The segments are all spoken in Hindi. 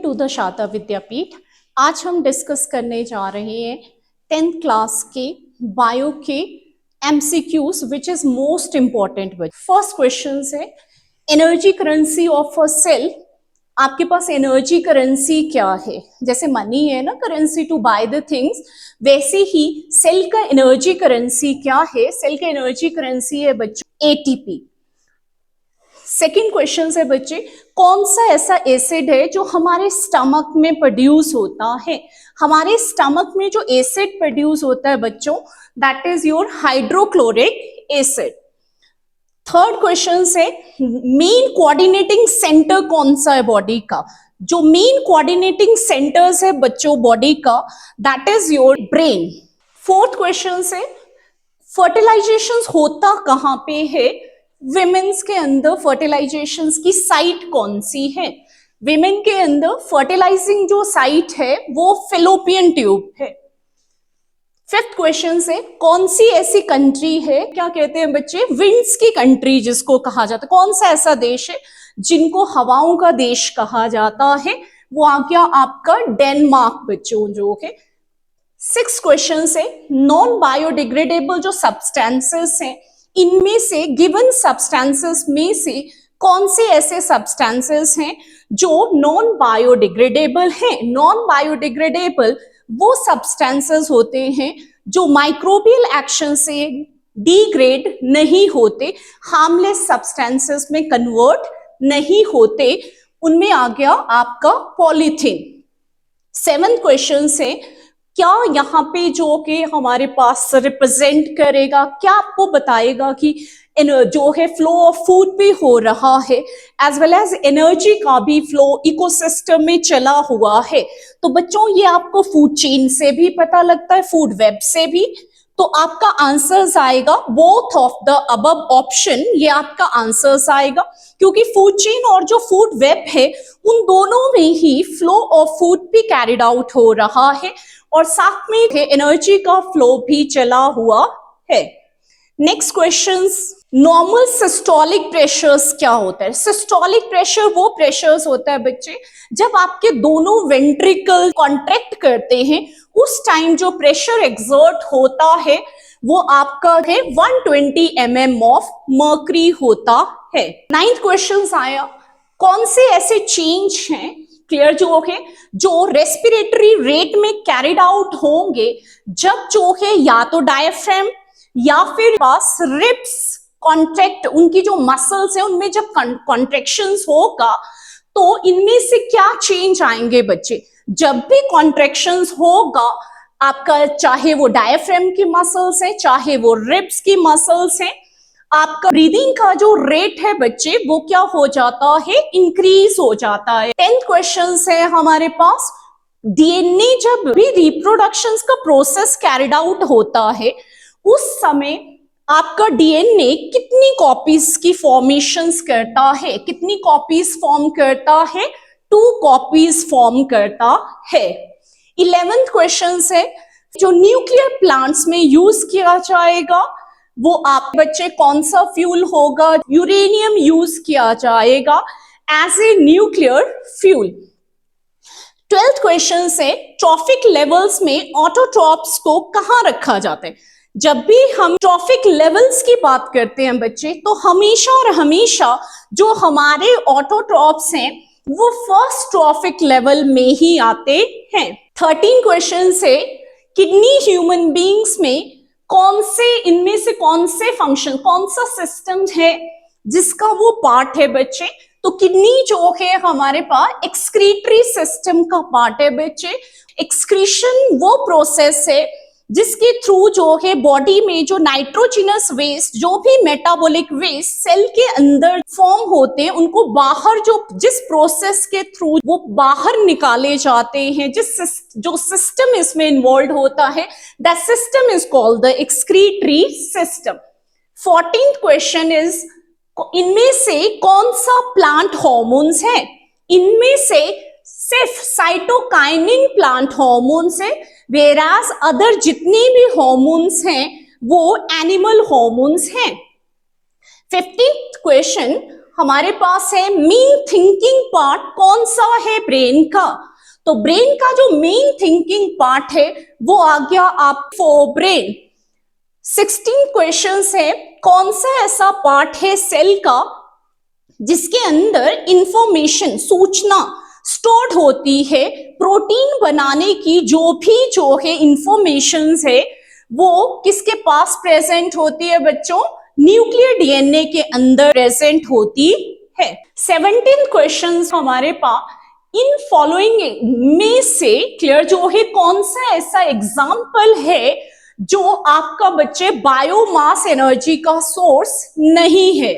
टू द शारदा विद्यापीठ। आज हम डिस्कस करने जा रहे हैं 10th क्लास के बायो के MCQs which is most important. First question है energy currency of a cell. आपके पास एनर्जी करेंसी क्या है? जैसे मनी है ना currency to buy the things, वैसे ही सेल का एनर्जी करेंसी क्या है? सेल का एनर्जी करेंसी है बच्चों एटीपी। सेकेंड क्वेश्चन है बच्चे, कौन सा ऐसा एसिड है जो हमारे स्टमक में प्रोड्यूस होता है? हमारे स्टमक में जो एसिड प्रोड्यूस होता है बच्चों, that is your hydrochloric acid. Third question है मेन कोऑर्डिनेटिंग सेंटर कौन सा है बॉडी का? जो मेन कोऑर्डिनेटिंग सेंटर्स है बच्चों बॉडी का, that is your brain. Fourth question है फर्टिलाइजेशन होता कहां पे है? विमेन्स के अंदर फर्टिलाइजेशन की साइट कौन सी है? विमेन के अंदर फर्टिलाइजिंग जो साइट है वो फेलोपियन ट्यूब है। फिफ्थ क्वेश्चन से कौन सी ऐसी कंट्री है, क्या कहते हैं बच्चे, विंड्स की कंट्री जिसको कहा जाता है, कौन सा ऐसा देश है जिनको हवाओं का देश कहा जाता है? वो आ गया आपका डेनमार्क बच्चों जो है। सिक्स क्वेश्चन से नॉन बायोडिग्रेडेबल जो सब्सटेंसेस हैं, इनमें से गिवन सब्सटेंसेस में से कौन से ऐसे सब्सटेंसेस हैं जो नॉन बायोडिग्रेडेबल हैं? नॉन बायोडिग्रेडेबल वो सब्सटेंसेस होते हैं जो माइक्रोबियल एक्शन से डिग्रेड नहीं होते, हार्मलेस सब्सटेंसेस में कन्वर्ट नहीं होते। उनमें आ गया आपका पॉलीथीन। सेवेंथ क्वेश्चन से क्या यहाँ पे जो कि हमारे पास रिप्रेजेंट करेगा, क्या आपको बताएगा कि जो है फ्लो ऑफ फूड भी हो रहा है एज वेल एज एनर्जी का भी फ्लो इकोसिस्टम में चला हुआ है। तो बच्चों ये आपको फूड चेन से भी पता लगता है, फूड वेब से भी। तो आपका आंसर्स आएगा both of the above option, ये आपका आंसर्स आएगा, क्योंकि फूड चेन और जो फूड वेब है उन दोनों में ही फ्लो ऑफ फूड भी कैरिड आउट हो रहा है और साथ में एनर्जी का फ्लो भी चला हुआ है। Next question, normal systolic pressures क्या होता है? सिस्टोलिक प्रेशर वो प्रेशर्स होता है बच्चे जब आपके दोनों वेंट्रिकल कॉन्ट्रैक्ट करते हैं, उस टाइम जो प्रेशर एक्सर्ट होता है वो आपका है 120 mm ऑफ मर्करी होता है। नाइन्थ क्वेश्चन आया, कौन से ऐसे चेंज हैं क्लियर जो है जो रेस्पिरेटरी रेट में कैरिड आउट होंगे जब जो है या तो डायफ्राम या फिर पास रिब्स कॉन्ट्रैक्ट, उनकी जो मसल्स है उनमें जब कॉन्ट्रैक्शंस होगा तो इनमें से क्या चेंज आएंगे बच्चे? जब भी कॉन्ट्रैक्शंस होगा आपका, चाहे वो डायफ्राम की मसल्स है चाहे वो रिब्स की मसल्स है, आपका ब्रीदिंग का जो रेट है बच्चे वो क्या हो जाता है? इंक्रीज हो जाता है। 10th क्वेश्चन है हमारे पास, डीएनए जब भी रिप्रोडक्शन का प्रोसेस कैरिड आउट होता है उस समय आपका डीएनए कितनी कॉपीज की फॉर्मेशंस करता है? कितनी कॉपीज फॉर्म करता है? 2 कॉपीज फॉर्म करता है। 11th क्वेश्चन है, जो न्यूक्लियर प्लांट्स में यूज किया जाएगा वो आप बच्चे कौन सा फ्यूल होगा? यूरेनियम यूज किया जाएगा as a nuclear fuel. 12th question से ट्रॉफिक लेवल्स में ऑटोट्रॉप्स को कहां रखा जाता है? जब भी हम ट्रॉफिक लेवल्स की बात करते हैं बच्चे तो हमेशा और हमेशा जो हमारे ऑटोट्रॉप्स हैं वो फर्स्ट ट्रॉफिक लेवल में ही आते हैं। 13 क्वेश्चन से किडनी ह्यूमन बींग्स में कौन से, इनमें से कौन से फंक्शन, कौन सा सिस्टम है जिसका वो पार्ट है बच्चे? तो किडनी जो है हमारे पास एक्सक्रीटरी सिस्टम का पार्ट है बच्चे। एक्सक्रीशन वो प्रोसेस है जिसके थ्रू जो है बॉडी में जो नाइट्रोजिनस वेस्ट, जो भी मेटाबॉलिक वेस्ट सेल के अंदर फॉर्म होते हैं, उनको बाहर जिस प्रोसेस के थ्रू वो बाहर निकाले जाते हैं, जो सिस्टम इसमें इन्वॉल्व होता है, that system is called the excretory system. 14th question is, इनमें से कौन सा प्लांट हॉर्मोन्स है? इनमें से सिर्फ साइटोकाइनिन प्लांट हॉर्मोन्स है, वेराज अदर जितने भी हॉर्मोन्स हैं वो एनिमल हॉर्मोन्स हैं। 15th क्वेश्चन, हमारे पास है मेन थिंकिंग पार्ट कौन सा है ब्रेन का, तो ब्रेन का जो मेन थिंकिंग पार्ट है वो आ गया आप फोरब्रेन। 16 क्वेश्चंस है, कौन सा ऐसा पार्ट है सेल का जिसके अंदर इंफॉर्मेशन सूचना स्टोर्ड होती है, प्रोटीन बनाने की जो है इंफॉर्मेशंस है वो किसके पास प्रेजेंट होती है बच्चों, न्यूक्लियर डीएनए के अंदर प्रेजेंट होती है। 17 क्वेश्चंस हमारे पास, इन फॉलोइंग में से क्लियर जो है कौन सा ऐसा एग्जाम्पल है जो आपका बच्चे बायोमास एनर्जी का सोर्स नहीं है।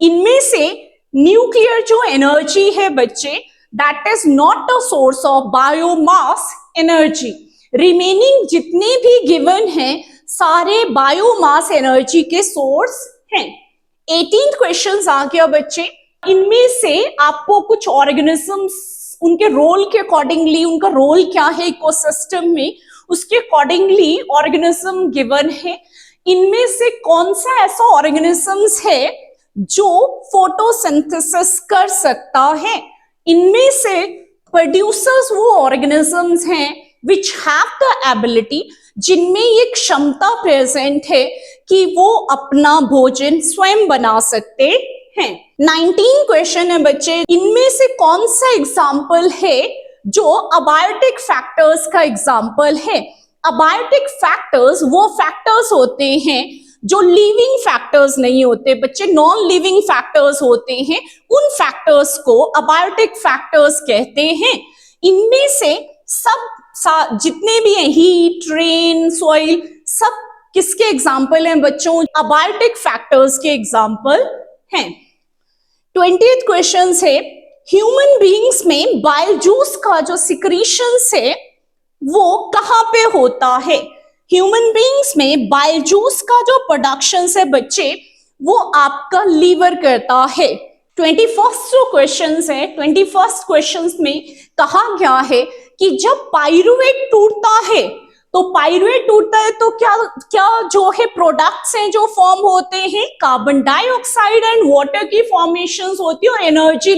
इनमें से न्यूक्लियर जो एनर्जी है बच्चे that is not a source of biomass energy. Remaining जितने भी गिवन हैं सारे बायोमास एनर्जी के सोर्स हैं। 18 क्वेश्चंस आ गया बच्चे, इनमें से आपको कुछ ऑर्गेनिजम्स उनके रोल के अकॉर्डिंगली, उनका रोल क्या है इकोसिस्टम में उसके अकॉर्डिंगली ऑर्गेनिज्म गिवन है। इनमें से कौन सा ऐसा ऑर्गेनिजम्स है जो फोटोसिंथेसिस कर सकता है, इनमें से प्रोड्यूसर्स वो ऑर्गेनिजम्स हैं विच हैव द एबिलिटी, जिनमें ये क्षमता प्रेजेंट है कि वो अपना भोजन स्वयं बना सकते हैं। 19 क्वेश्चन है बच्चे, इनमें से कौन सा एग्जाम्पल है जो अबायोटिक फैक्टर्स का एग्जाम्पल है। अबायोटिक फैक्टर्स वो फैक्टर्स होते हैं जो लिविंग फैक्टर्स नहीं होते बच्चे, नॉन लिविंग फैक्टर्स होते हैं, उन फैक्टर्स को अबायोटिक फैक्टर्स कहते हैं। इनमें से सब जितने भी हैं हीट, रेन, सॉइल, सब किसके एग्जाम्पल हैं बच्चों, अबायोटिक फैक्टर्स के एग्जाम्पल हैं। 20th क्वेश्चन है, ह्यूमन बीइंग्स में बाइल जूस का जो सिक्रीशंस है वो कहां पे होता है। ह्यूमन बीइंग्स में बाइल जूस का जो प्रोडक्शन है बच्चे वो आपका लीवर करता है। 21st जो क्वेश्चन है, 21st क्वेश्चन में कहा गया है कि जब पाइरुवेट टूटता है तो पाइरुवेट टूटता है तो क्या क्या जो है प्रोडक्ट्स हैं जो फॉर्म होते हैं, कार्बन डाइऑक्साइड एंड वाटर की फॉर्मेशंस होती है और एनर्जी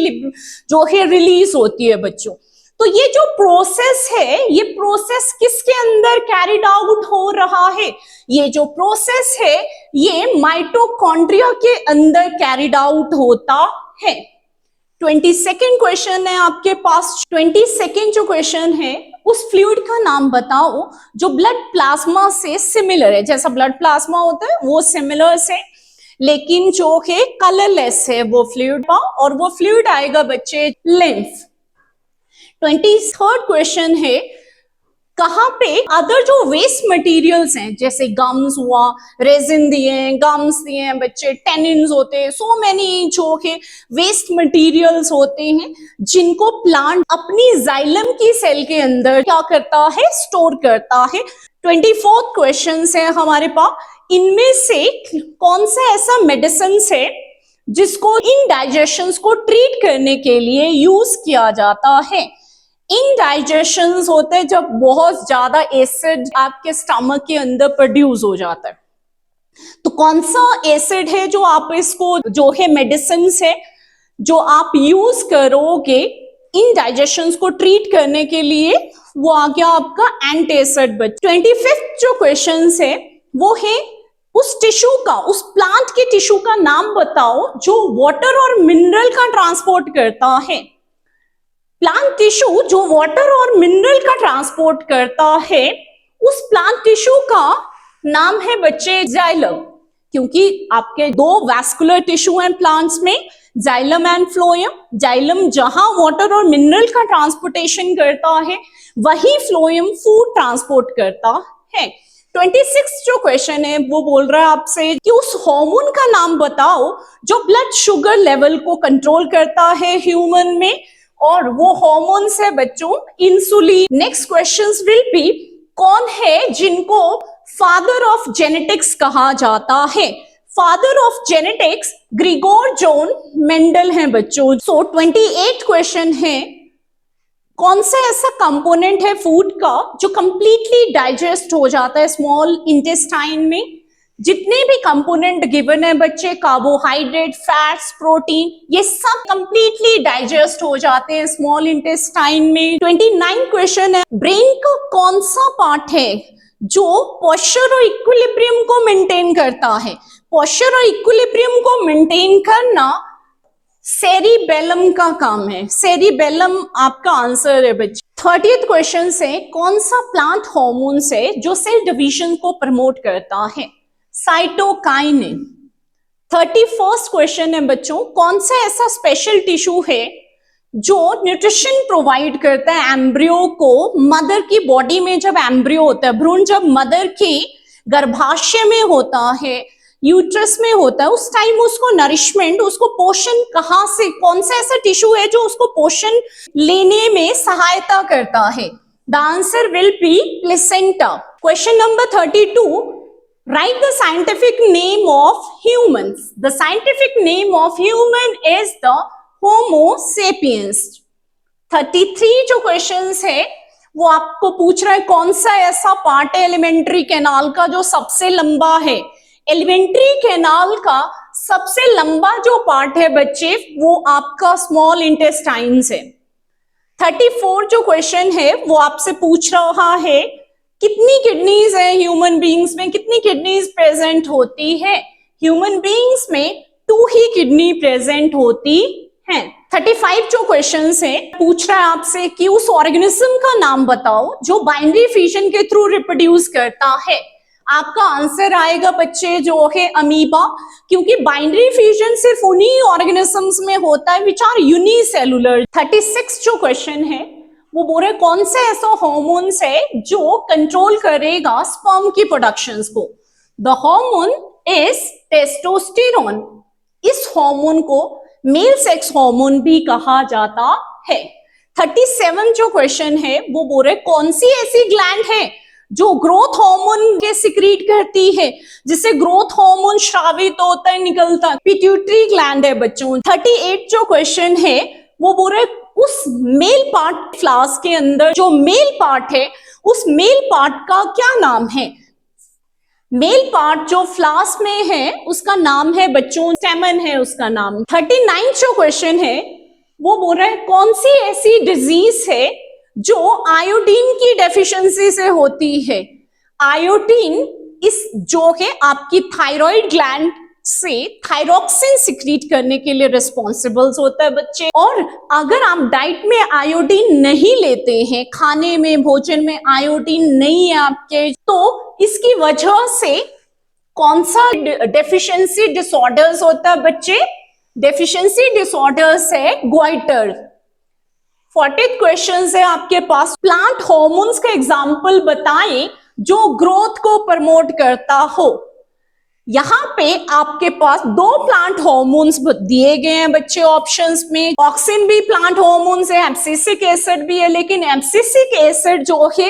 जो है रिलीज होती है बच्चों। तो ये जो प्रोसेस है ये प्रोसेस किसके अंदर कैरिड आउट हो रहा है, ये जो प्रोसेस है ये माइटोकॉन्ड्रिया के अंदर कैरिड आउट होता है। 22nd क्वेश्चन है आपके पास, 22nd जो क्वेश्चन है उस फ्लूइड का नाम बताओ जो ब्लड प्लाज्मा से सिमिलर है, जैसा ब्लड प्लाज्मा होता है वो सिमिलर से, लेकिन जो है कलरलेस है वो फ्लूइड का, और वो फ्लूइड आएगा बच्चे लिम्फ। 23rd क्वेश्चन है, कहां पे अदर जो वेस्ट मटेरियल्स हैं जैसे गम्स हुआ, रेजिन दिए हैं, गम्स दिए हैं बच्चे, टेनिन्स होते हैं, सो मेनी जो है वेस्ट मटेरियल्स होते हैं जिनको प्लांट अपनी जाइलम की सेल के अंदर क्या करता है, स्टोर करता है। 24th क्वेश्चन है हमारे पास, इनमें से कौन सा ऐसा मेडिसिन है जिसको इनडाइजेशन को ट्रीट करने के लिए यूज किया जाता है। इनडाइजेशन होते हैं जब बहुत ज्यादा एसिड आपके स्टमक के अंदर प्रोड्यूस हो जाता है, तो कौन सा एसिड है जो आप इसको जो है मेडिसिन है जो आप यूज करोगे इनडाइजेशन को ट्रीट करने के लिए, वो आ गया आपका एंटासिड। 25th जो क्वेश्चन है वो है उस टिश्यू का, उस प्लांट के टिश्यू का नाम बताओ जो वाटर और मिनरल का ट्रांसपोर्ट करता है। प्लांट टिश्यू जो वाटर और मिनरल का ट्रांसपोर्ट करता है उस प्लांट टिश्यू का नाम है बच्चे जाइलम, क्योंकि आपके दो वैस्कुलर टिश्यू हैं प्लांट्स में, जाइलम एंड फ्लोएम। जाइलम जहां वाटर और मिनरल का ट्रांसपोर्टेशन करता है वही फ्लोएम फूड ट्रांसपोर्ट करता है। 26 जो क्वेश्चन है वो बोल रहा है आपसे कि उस हार्मोन का नाम बताओ जो ब्लड शुगर लेवल को कंट्रोल करता है ह्यूमन में, और वो हार्मोन्स है बच्चों insulin. Next questions will be, कौन है जिनको फादर ऑफ जेनेटिक्स कहा जाता है। Father of genetics Grigor John Mendel हैं बच्चों। सो 28 क्वेश्चन है, कौन सा ऐसा कंपोनेंट है फूड का जो कंप्लीटली डाइजेस्ट हो जाता है स्मॉल इंटेस्टाइन में, जितने भी कंपोनेंट गिवन है बच्चे, कार्बोहाइड्रेट, फैट्स, प्रोटीन, ये सब कंप्लीटली डाइजेस्ट हो जाते हैं स्मॉल इंटेस्टाइन में। 29 क्वेश्चन है, ब्रेन का कौन सा पार्ट है जो पोस्चर और इक्विलिब्रियम को मेंटेन करता है? पोस्चर और इक्विलिब्रियम को मेंटेन करना सेरिबेलम का काम है। सेरिबेलम आपका आंसर है बच्चे। 30th क्वेश्चन से, कौन सा प्लांट हार्मोन है जो सेल डिवीजन को प्रमोट करता है? साइटोकाइनिन। 31st क्वेश्चन है बच्चों, कौन सा ऐसा स्पेशल टिश्यू है जो न्यूट्रिशन प्रोवाइड करता है एम्ब्रियो को? मदर की बॉडी में जब एम्ब्रियो होता है, भ्रूण जब मदर के गर्भाशय में होता है, यूट्रस में होता है, उस टाइम उसको नरिशमेंट, उसको पोषण कहां से, कौन सा ऐसा टिश्यू है जो उसको पोषण लेने में सहायता करता है? The answer will be placenta. Question number 32, write the scientific name of humans. The scientific name of human is the Homo sapiens. 33 जो क्वेश्चंस है वो आपको पूछ रहा है कौन सा ऐसा पार्ट है एलिमेंट्री कैनाल का जो सबसे लंबा है? एलिमेंट्री कैनाल का सबसे लंबा जो पार्ट है बच्चे वो आपका स्मॉल इंटेस्टाइन्स है। 34 जो क्वेश्चन है वो आपसे पूछ रहा है कितनी किडनीज है ह्यूमन बीइंग्स में, कितनी किडनीज प्रेजेंट होती है? ह्यूमन बीइंग्स में 2 ही किडनी प्रेजेंट होती है। 35 जो क्वेश्चन है पूछ रहा है आपसे कि उस ऑर्गेनिज्म का नाम बताओ जो बाइनरी फिजन के थ्रू रिप्रोड्यूस करता है। आपका आंसर आएगा बच्चे जो है अमीबा, क्योंकि बाइनरी फ्यूजन सिर्फ उन्हीं ऑर्गेनिजम्स में होता है विच आर यूनिसेलुलर। 36 जो क्वेश्चन है वो बोल रहे कौन सा ऐसा हार्मोन्स है जो कंट्रोल करेगा स्पर्म की प्रोडक्शंस को? The hormone is testosterone. इस हार्मोन को मेल सेक्स हार्मोन भी कहा जाता है। 37 जो क्वेश्चन है वो बोल रहे कौन सी ऐसी ग्लैंड है जो ग्रोथ हार्मोन के सिक्रीट करती है, जिससे ग्रोथ हार्मोन स्रावित होता है, निकलता है? पिट्यूटरी ग्लैंड है बच्चों। 38 जो क्वेश्चन है वो बोल रहे उस मेल पार्ट फ्लास के अंदर जो मेल पार्ट है उस मेल पार्ट का क्या नाम है? मेल पार्ट जो फ्लास में है उसका नाम है बच्चों स्टेमन है उसका नाम। 39 जो क्वेश्चन है वो बोल रहा है कौन सी ऐसी डिजीज है जो आयोडीन की डेफिशिएंसी से होती है? आयोडीन इस जो है आपकी थायराइड ग्लैंड से थायरोक्सिन सिक्रीट करने के लिए रिस्पॉन्सिबल होता है बच्चे। और अगर आप डाइट में आयोडीन नहीं लेते हैं, खाने में भोजन में आयोडीन नहीं है आपके, तो इसकी वजह से कौन सा डेफिशिएंसी डिसऑर्डर्स होता है बच्चे? डेफिशिएंसी डिसऑर्डर्स है ग्वाइटर। 40th क्वेश्चन है आपके पास, प्लांट हार्मोन्स का एग्जाम्पल बताएं जो ग्रोथ को प्रमोट करता हो। यहां पे आपके पास 2 प्लांट हार्मोन्स दिए गए हैं बच्चे ऑप्शंस में। ऑक्सिन भी प्लांट हार्मोन्स है, एब्सिसिक एसिड भी है, लेकिन एब्सिसिक एसिड जो है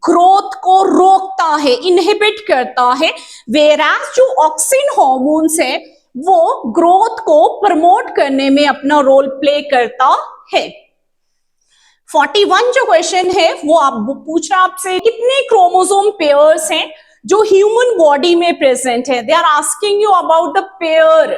ग्रोथ को रोकता है, इनहिबिट करता है, वेराज जो ऑक्सिन हार्मोन्स है वो ग्रोथ को प्रमोट करने में अपना रोल प्ले करता है। 41 जो क्वेश्चन है वो आप पूछ रहा आपसे कितने क्रोमोसोम पेयर्स हैं जो ह्यूमन बॉडी में प्रेजेंट है? They are asking you about the pair.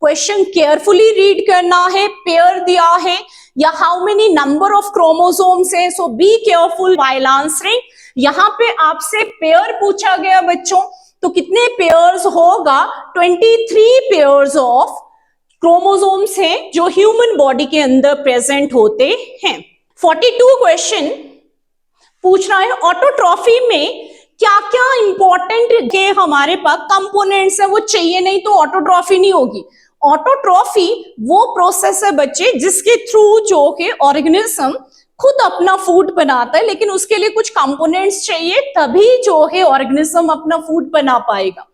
Question carefully read करना है, पेयर दिया है या how many number of chromosomes है, so be careful while answering. यहां पे आपसे पेयर पूछा गया बच्चों, तो कितने पेयर्स होगा? 23 पेयर्स ऑफ क्रोमोसोम्स हैं जो ह्यूमन बॉडी के अंदर प्रेजेंट होते हैं। 42 क्वेश्चन पूछ रहा है ऑटोट्रॉफी में क्या क्या इंपॉर्टेंट के हमारे पास कंपोनेंट्स है वो चाहिए, नहीं तो ऑटोट्रॉफी नहीं होगी। ऑटोट्रॉफी वो प्रोसेस है बच्चे जिसके थ्रू जो है ऑर्गेनिज्म खुद अपना फूड बनाता है, लेकिन उसके लिए कुछ कंपोनेंट्स चाहिए तभी जो है ऑर्गेनिज्म अपना फूड बना पाएगा।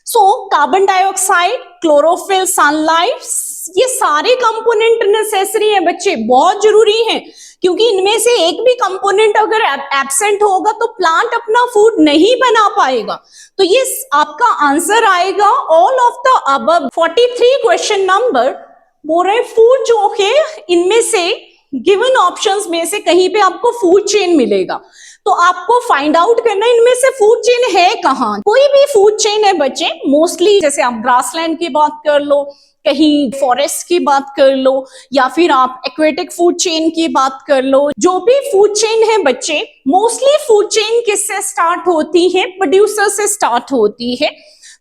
So carbon dioxide, chlorophyll, sunlight, ये सारे कंपोनेंट नेसेसरी है बच्चे, बहुत जरूरी है, क्योंकि इनमें से एक भी कंपोनेंट अगर एब्सेंट होगा तो प्लांट अपना फूड नहीं बना पाएगा। तो ये आपका आंसर आएगा all of the above. 43 question number बोल रहे फूड जो है इनमें से गिवन ऑप्शंस में से कहीं पे आपको फूड चेन मिलेगा, तो आपको फाइंड आउट करना है इनमें से फूड चेन है कहाँ। कोई भी फूड चेन है बच्चे, मोस्टली जैसे आप ग्रासलैंड की बात कर लो, कहीं फॉरेस्ट की बात कर लो, या फिर आप एक्वेटिक फूड चेन की बात कर लो, जो भी फूड चेन है बच्चे, मोस्टली फूड चेन किससे स्टार्ट होती है? प्रोड्यूसर से स्टार्ट होती है।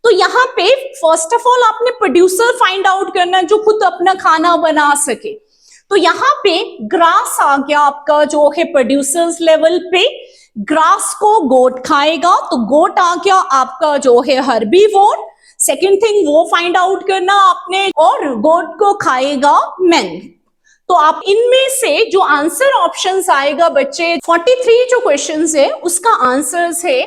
तो यहाँ पे फर्स्ट ऑफ ऑल आपने प्रोड्यूसर फाइंड आउट करना है जो खुद अपना खाना बना सके। तो यहाँ पे ग्रास आ गया आपका जो है प्रोड्यूसर्स लेवल पे, ग्रास को गोट खाएगा, तो गोट आ गया आपका जो है हर्बीवोर। सेकेंड थिंग वो फाइंड आउट करना आपने, और गोट को खाएगा मैन। तो आप इनमें से जो आंसर ऑप्शंस आएगा बच्चे, 43 जो क्वेश्चंस है उसका आंसर है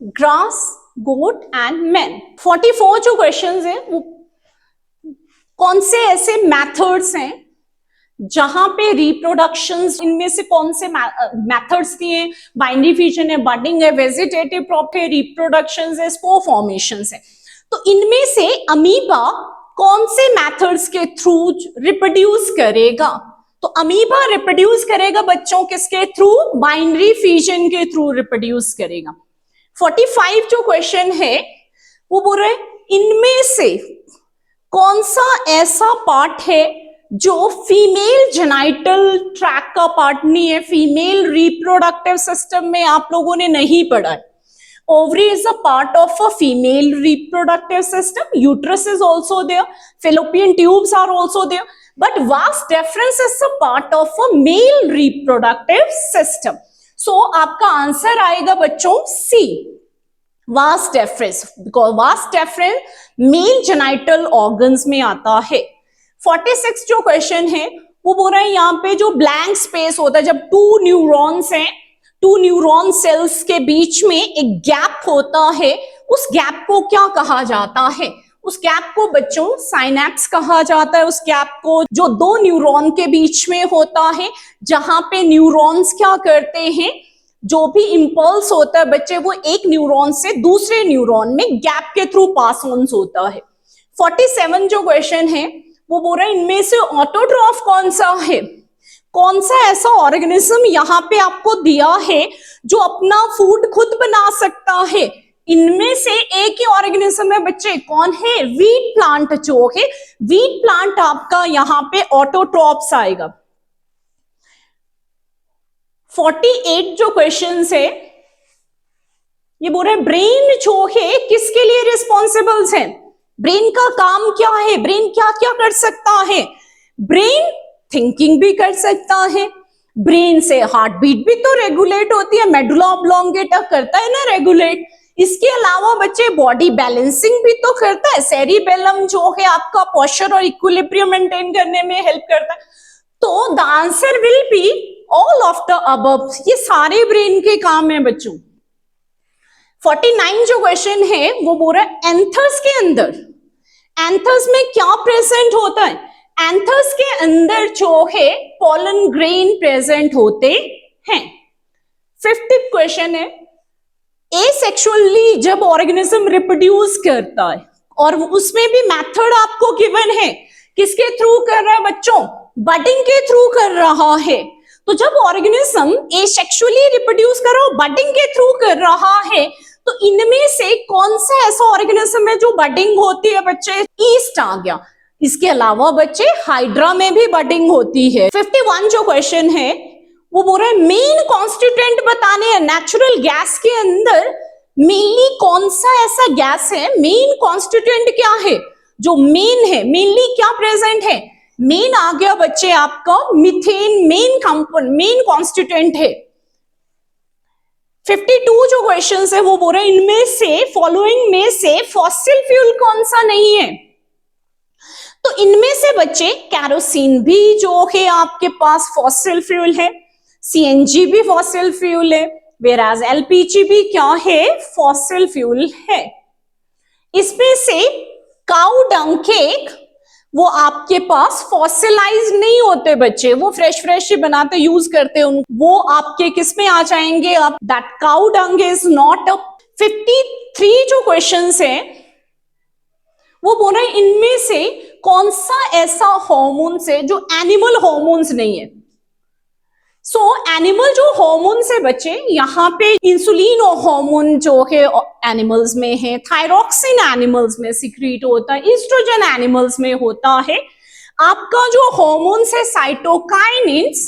ग्रास, गोट एंड मैन। 44 जो क्वेश्चंस है वो कौन से ऐसे मेथड्स हैं जहां पे रिप्रोडक्शंस, इनमें से कौन से मेथड्स दिए? बाइनरी फिजन है, बडिंग है, वेजिटेटिव क्रॉप है, रिप्रोडक्शंस है, स्पोर फॉर्मेशंस है। तो इनमें से अमीबा कौन से मेथड्स के थ्रू रिप्रोड्यूस करेगा? तो अमीबा रिप्रोड्यूस करेगा बच्चों किसके थ्रू? बाइनरी फिजन के थ्रू रिप्रोड्यूस करेगा। 45 जो क्वेश्चन है वो बोल रहे इनमें से कौन सा ऐसा पार्ट है जो फीमेल जेनाइटल ट्रैक का पार्ट नहीं है, फीमेल रिप्रोडक्टिव सिस्टम में आप लोगों ने नहीं पढ़ा है। Ovary is a part of a female reproductive system. Uterus is also there. Fallopian tubes are also there. But vas deferens is a part of a male reproductive system. So आपका आंसर आएगा बच्चों C, vas deferens, because vas deferens male genital organs में आता है। 46 जो क्वेश्चन है वो बोल रहे हैं यहाँ पे जो ब्लैंक स्पेस होता है, जब टू न्यूरॉन्स हैं, टू न्यूरॉन सेल्स के बीच में एक गैप होता है, उस गैप को क्या कहा जाता है? उस गैप को बच्चों साइनैप्स कहा जाता है। उस गैप को जो दो न्यूरॉन के बीच में होता है, जहां पे न्यूरॉन्स क्या करते हैं, जो भी इंपल्स होता है बच्चे वो एक न्यूरॉन से दूसरे न्यूरॉन में गैप के थ्रू पास ऑन होता है। 47 जो क्वेश्चन है वो बोल रहे हैं इनमें से ऑटोट्रॉफ कौन सा है? कौन सा ऐसा ऑर्गेनिज्म यहाँ पे आपको दिया है जो अपना फूड खुद बना सकता है? इनमें से एक ही ऑर्गेनिज्म है बच्चे, कौन है? वीट प्लांट जो है, वीट प्लांट आपका यहाँ पे ऑटोट्रॉप्स आएगा। 48 जो क्वेश्चंस है ये बोल रहे ब्रेन जो है किसके लिए रिस्पॉन्सिबल है? ब्रेन का काम क्या है? ब्रेन क्या क्या कर सकता है? ब्रेन थिंकिंग भी कर सकता है, ब्रेन से हार्ट बीट भी तो रेगुलेट होती है, मेडुला ऑब्लोंगेटा करता है ना रेगुलेट। इसके अलावा बच्चे बॉडी बैलेंसिंग भी तो करता है, सेरिबेलम जो है आपका पोस्चर और इक्विलिब्रियम मेंटेन करने में हेल्प करता है। तो the answer will be all of the above, ये सारे ब्रेन के काम है बच्चों। 49 जो क्वेश्चन है वो बोल रहा है एंथर्स के अंदर, एंथर्स में क्या प्रेजेंट होता है? एंथर्स के अंदर जो है पोलन ग्रेन प्रेजेंट होते हैं। 50th क्वेश्चन है एसेक्सुअली जब ऑर्गेनिज्म रिप्रोड्यूस करता है, और उसमें भी मेथड आपको गिवन है, किसके थ्रू कर रहा है बच्चों? बडिंग के थ्रू कर रहा है। तो जब ऑर्गेनिज्म एसेक्सुअली रिप्रोड्यूस कर रहा हो, बडिंग के थ्रू कर रहा है, तो इनमें से कौन सा ऐसा ऑर्गेनिज्म है जो बडिंग होती है बच्चे? ईस्ट आ गया। इसके अलावा बच्चे हाइड्रा में भी बडिंग होती है। 51 जो क्वेश्चन है वो बोल रहा है मेन कॉन्स्टिट्यूएंट बताने हैं नेचुरल गैस के अंदर, मेनली कौन सा ऐसा गैस है, मेन कॉन्स्टिट्यूएंट क्या है जो मेन है, मेनली क्या प्रेजेंट है? मेन आ गया बच्चे आपका methane, main component, main constituent है। 52 जो क्वेश्चंस है वो बोल रहे हैं इनमें से फॉलोइंग में से फॉसिल फ्यूल कौन सा नहीं है? तो इनमें से बच्चे कैरोसिन भी जो है आपके पास फॉसिल फ्यूल है, सीएनजी भी फॉसिल फ्यूल है, वेराज एलपीजी भी क्या है? फॉसिल फ्यूल है। इसमें से काऊ डंग केक वो आपके पास फॉसिलाइज नहीं होते बच्चे, वो फ्रेश ही बनाते यूज करते हैं, वो आपके किस में आ जाएंगे? अब that cow Dang is not a. 53 जो क्वेश्चंस है वो बोल रहे इनमें से कौन सा ऐसा हार्मोन्स है जो एनिमल हार्मोन्स नहीं है? सो एनिमल जो हार्मोन से बचे, यहाँ पे इंसुलिन और हार्मोन जो है एनिमल्स में है, थायरॉक्सिन एनिमल्स में सिक्रीट होता है, ईस्ट्रोजन एनिमल्स में होता है। आपका जो हार्मोन्स है साइटोकाइनिन्स,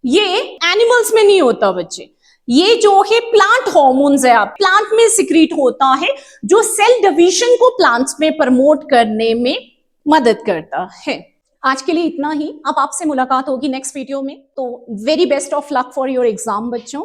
ये एनिमल्स में नहीं होता बच्चे, ये जो है प्लांट हार्मोन्स है, आप प्लांट में सिक्रीट होता है, जो सेल डिवीजन को प्लांट्स में प्रमोट करने में मदद करता है। आज के लिए इतना ही, अब आपसे मुलाकात होगी नेक्स्ट वीडियो में। तो very best of luck for your exam बच्चों।